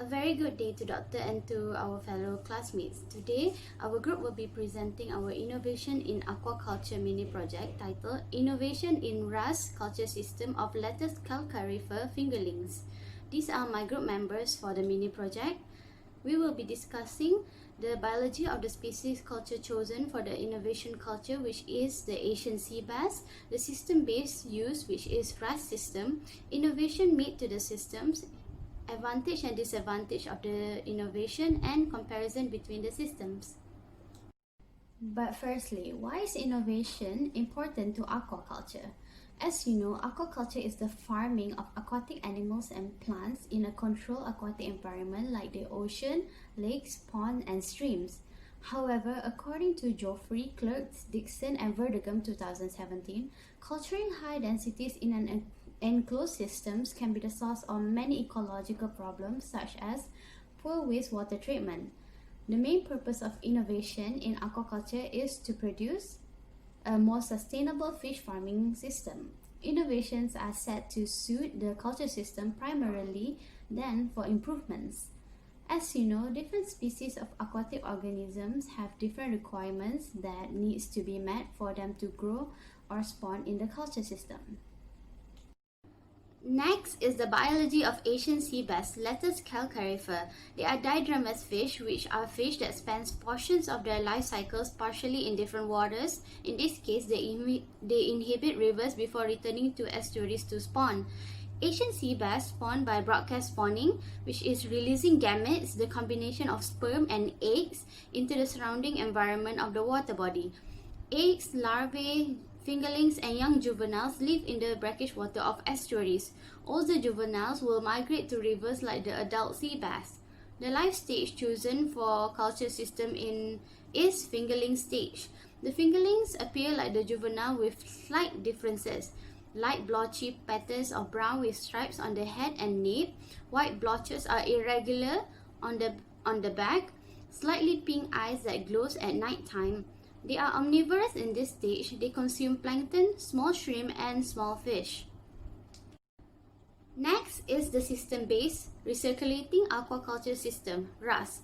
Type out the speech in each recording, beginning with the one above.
A very good day to Doctor and to our fellow classmates. Today, our group will be presenting our Innovation in Aquaculture mini project titled Innovation in RAS Culture System of Lates Calcarifer fingerlings. These are my group members for the mini project. We will be discussing the biology of the species culture chosen for the innovation culture, which is the Asian sea bass, the system-based use, which is RAS system, innovation made to the systems, advantage and disadvantage of the innovation, and comparison between the systems. But firstly, why is innovation important to aquaculture? As you know, aquaculture is the farming of aquatic animals and plants in a controlled aquatic environment like the ocean, lakes, ponds, and streams. However, according to Geoffrey, Clerks, Dixon, and Verdegum 2017, culturing high densities in an enclosed systems can be the source of many ecological problems such as poor wastewater treatment. The main purpose of innovation in aquaculture is to produce a more sustainable fish farming system. Innovations are set to suit the culture system primarily, then for improvements. As you know, different species of aquatic organisms have different requirements that needs to be met for them to grow or spawn in the culture system. Next is the biology of Asian sea bass, Lates Calcarifer. They are didramus fish, which are fish that spend portions of their life cycles partially in different waters. In this case, they inhabit rivers before returning to estuaries to spawn. Asian sea bass spawn by broadcast spawning, which is releasing gametes, the combination of sperm and eggs, into the surrounding environment of the water body. Eggs, larvae, fingerlings, and young juveniles live in the brackish water of estuaries. Older juveniles will migrate to rivers like the adult sea bass. The life stage chosen for culture system is fingerling stage. The fingerlings appear like the juvenile with slight differences. Light blotchy patterns of brown with stripes on the head and nape. White blotches are irregular on the back. Slightly pink eyes that glows at night time. They are omnivorous in this stage. They consume plankton, small shrimp, and small fish. Next is the system-based recirculating aquaculture system, RAS.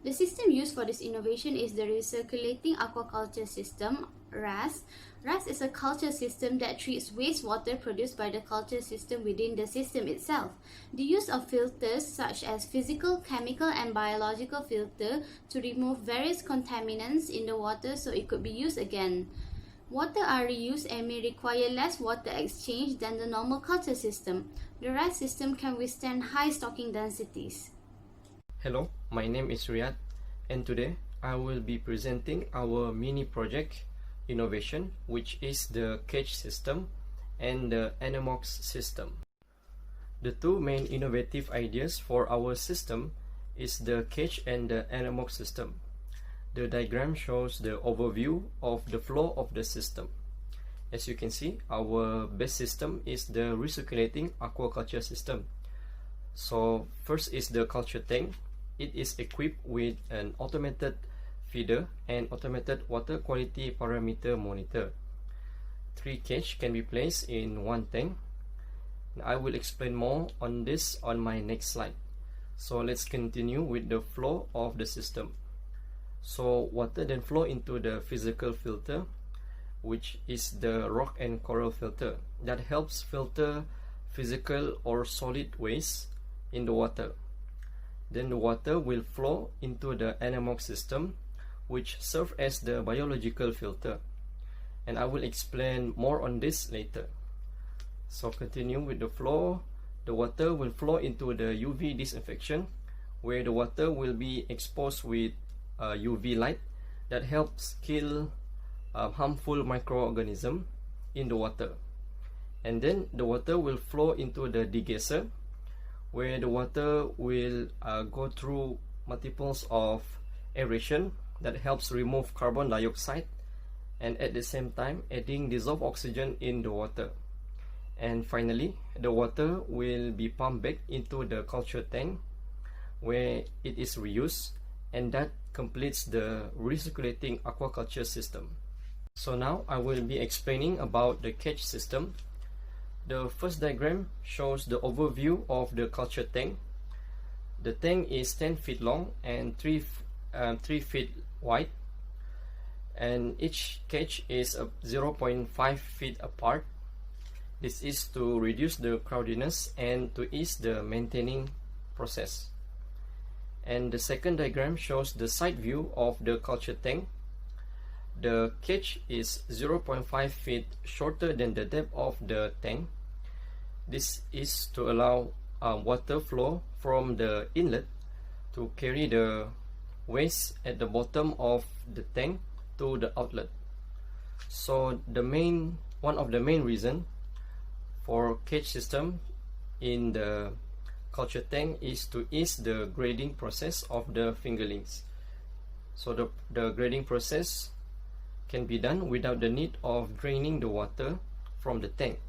The system used for this innovation is the recirculating aquaculture system, RAS. RAS is a culture system that treats wastewater produced by the culture system within the system itself. The use of filters such as physical, chemical, and biological filter to remove various contaminants in the water so it could be used again. Water are reused and may require less water exchange than the normal culture system. The RAS system can withstand high stocking densities. Hello, my name is Riyad, and today I will be presenting our mini project innovation, which is the cage system and the Anemox system. The two main innovative ideas for our system is the cage and the Anemox system. The diagram shows the overview of the flow of the system. As you can see, our base system is the recirculating aquaculture system. So first is the culture tank. It is equipped with an automated feeder and automated water quality parameter monitor. 3 cages can be placed in one tank. I will explain more on this on my next slide. So let's continue with the flow of the system. So water then flow into the physical filter, which is the rock and coral filter that helps filter physical or solid waste in the water. Then the water will flow into the Anemox system, which serves as the biological filter. And I will explain more on this later. So continue with the flow. The water will flow into the UV disinfection, where the water will be exposed with UV light that helps kill harmful microorganisms in the water. And then the water will flow into the degasser, where the water will go through multiples of aeration that helps remove carbon dioxide and at the same time adding dissolved oxygen in the water. And finally, the water will be pumped back into the culture tank where it is reused, and that completes the recirculating aquaculture system. So now I will be explaining about the cage system. The first diagram shows the overview of the culture tank. The tank is 10 feet long and 3 feet wide, and each cage is 0.5 feet apart. This is to reduce the crowdedness and to ease the maintaining process. And the second diagram shows the side view of the culture tank. The cage is 0.5 feet shorter than the depth of the tank. This is to allow water flow from the inlet to carry the waste at the bottom of the tank to the outlet. So one of the main reasons for cage system in the culture tank is to ease the grading process of the fingerlings. So the grading process can be done without the need of draining the water from the tank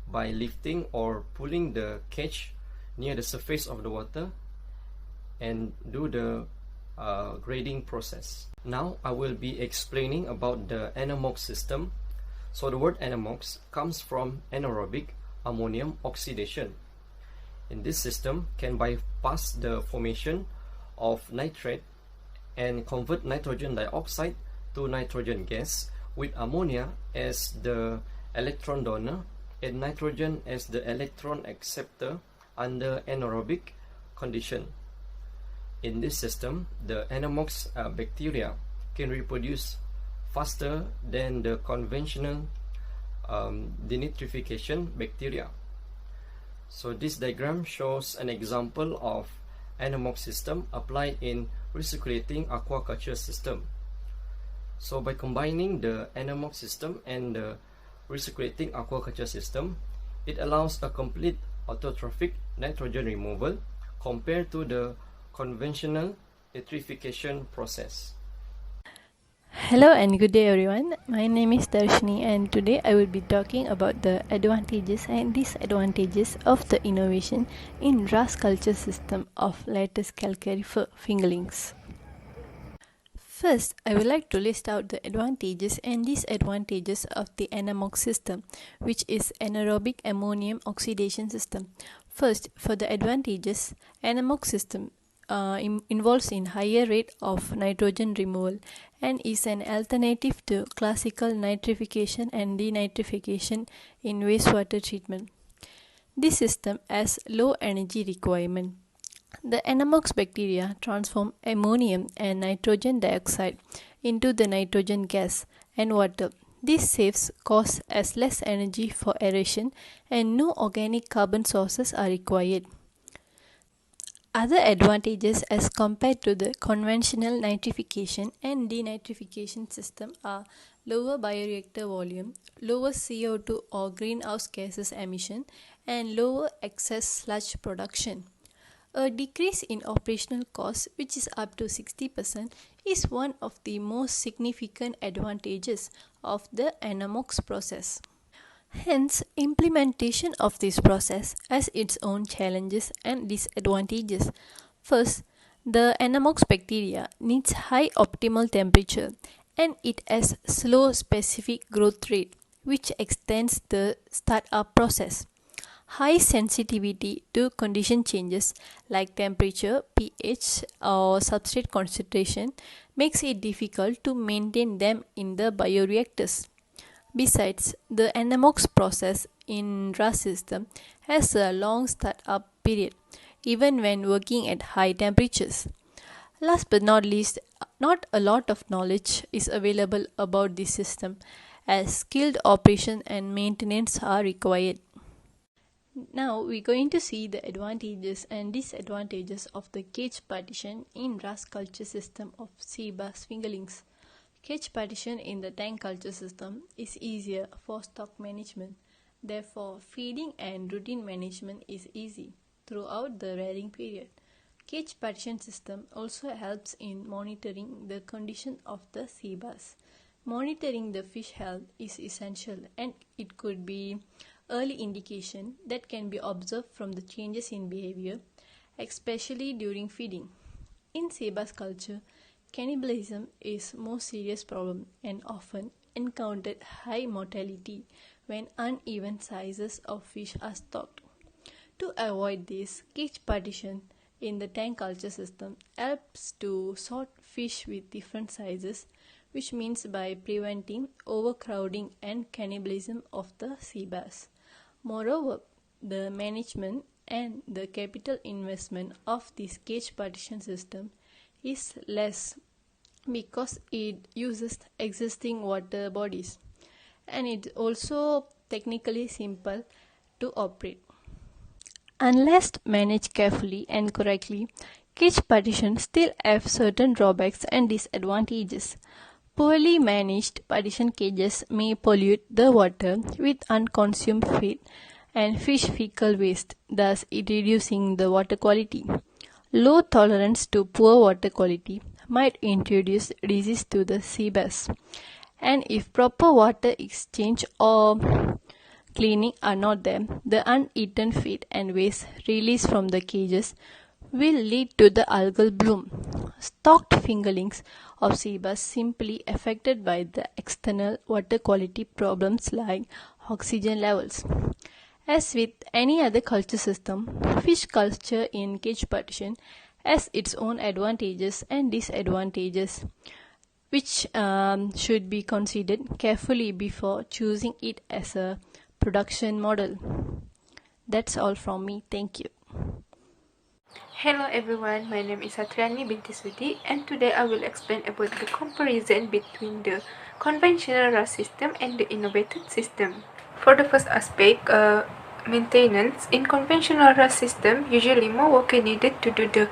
by lifting or pulling the cage near the surface of the water and do the grading process. Now I will be explaining about the anaerobic system. So the word anaerobic comes from anaerobic ammonium oxidation. In this system can bypass the formation of nitrate and convert nitrogen dioxide to nitrogen gas with ammonia as the electron donor and nitrogen as the electron acceptor under anaerobic condition. In this system, the anaerobic bacteria can reproduce faster than the conventional denitrification bacteria. So this diagram shows an example of anaerobic system applied in recirculating aquaculture system. So by combining the anaerobic system and the recirculating aquaculture system, it allows a complete autotrophic nitrogen removal compared to the conventional nitrification process. Hello and good day everyone. My name is Darshini and today I will be talking about the advantages and disadvantages of the innovation in RAS culture system of Lates Calcarifer fingerlings. First, I would like to list out the advantages and disadvantages of the anaerobic system, which is anaerobic ammonium oxidation system. First, for the advantages, anaerobic system involves in higher rate of nitrogen removal and is an alternative to classical nitrification and denitrification in wastewater treatment. This system has low energy requirement. The anaerobic bacteria transform ammonium and nitrogen dioxide into the nitrogen gas and water. This saves costs as less energy for aeration and no organic carbon sources are required. Other advantages as compared to the conventional nitrification and denitrification system are lower bioreactor volume, lower CO2 or greenhouse gases emission, and lower excess sludge production. A decrease in operational costs, which is up to 60%, is one of the most significant advantages of the anaerobic process. Hence, implementation of this process has its own challenges and disadvantages. First, the anaerobic bacteria needs high optimal temperature and it has slow specific growth rate, which extends the startup process. High sensitivity to condition changes like temperature, pH, or substrate concentration makes it difficult to maintain them in the bioreactors. Besides, the anaerobic process in RAS system has a long startup period, even when working at high temperatures. Last but not least, not a lot of knowledge is available about this system, as skilled operation and maintenance are required. Now we're going to see the advantages and disadvantages of the cage partition in RAS culture system of sea bass fingerlings. Cage partition in the tank culture system is easier for stock management. Therefore, feeding and routine management is easy throughout the rearing period. Cage partition system also helps in monitoring the condition of the sea bass. Monitoring the fish health is essential and it could be early indication that can be observed from the changes in behavior, especially during feeding. In sea bass culture, cannibalism is more serious problem and often encountered high mortality when uneven sizes of fish are stocked. To avoid this, cage partition in the tank culture system helps to sort fish with different sizes, which means by preventing overcrowding and cannibalism of the sea bass. Moreover, the management and the capital investment of this cage partition system is less because it uses existing water bodies, and it's also technically simple to operate. Unless managed carefully and correctly, cage partitions still have certain drawbacks and disadvantages. Poorly managed partition cages may pollute the water with unconsumed feed and fish fecal waste, thus reducing the water quality. Low tolerance to poor water quality might introduce disease to the sea bass, and if proper water exchange or cleaning are not there, the uneaten feed and waste released from the cages will lead to the algal bloom. Stocked fingerlings of sea bass simply affected by the external water quality problems like oxygen levels. As with any other culture system, fish culture in cage partition has its own advantages and disadvantages, which should be considered carefully before choosing it as a production model. That's all from me. Thank you. Hello everyone, my name is Satriani binti Sudi, and today I will explain about the comparison between the conventional RAS system and the innovated system. For the first aspect, maintenance, in conventional RAS system, usually more worker needed to do the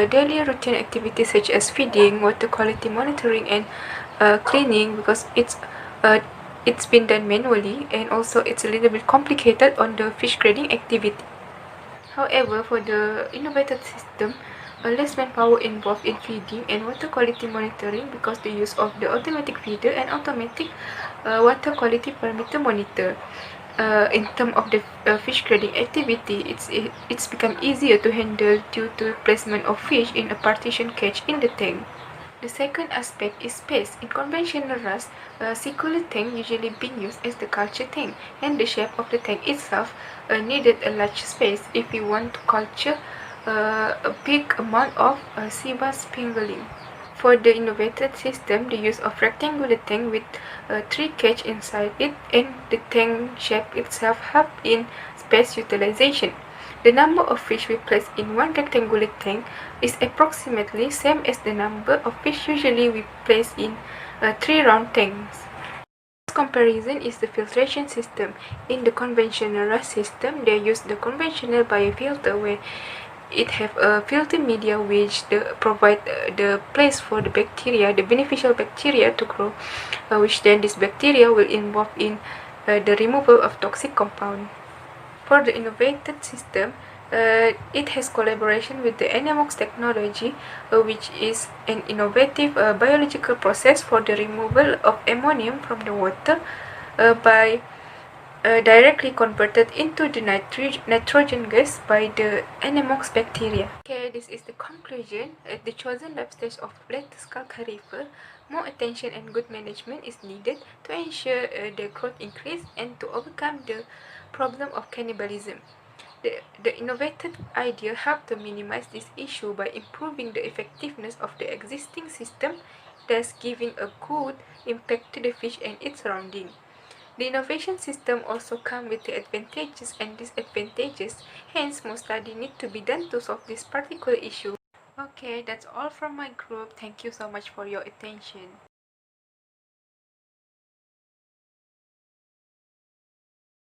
daily routine activities such as feeding, water quality monitoring, and cleaning, because it's been done manually, and also it's a little bit complicated on the fish grading activity. However, for the innovated system, less manpower involved in feeding and water quality monitoring, because the use of the automatic feeder and automatic water quality parameter monitor. In terms of the fish grading activity, it's become easier to handle due to placement of fish in a partition cage in the tank. The second aspect is space. In conventional RAS, a circular tank usually being used as the culture tank, and the shape of the tank itself needed a large space if you want to culture a big amount of sea bass fingerling. For the innovated system, the use of rectangular tank with 3 cage inside it and the tank shape itself help in space utilization. The number of fish we place in one rectangular tank is approximately same as the number of fish usually we place in 3 round tanks. This comparison is the filtration system. In the conventional RAS system, they use the conventional biofilter where it have a filter media which provide the place for the bacteria, the beneficial bacteria to grow, which then this bacteria will involve in the removal of toxic compound. For the innovated system, it has collaboration with the Anemox technology, which is an innovative biological process for the removal of ammonium from the water by directly converted into the nitrogen gas by the Anemox bacteria. Okay, this is the conclusion. At the chosen lab stage of Lates Calcarifer, more attention and good management is needed to ensure the growth increase and to overcome the problem of cannibalism. The innovative idea helped to minimize this issue by improving the effectiveness of the existing system, thus giving a good impact to the fish and its surrounding. The innovation system also comes with the advantages and disadvantages, hence more study need to be done to solve this particular issue. Okay, that's all from my group. Thank you so much for your attention.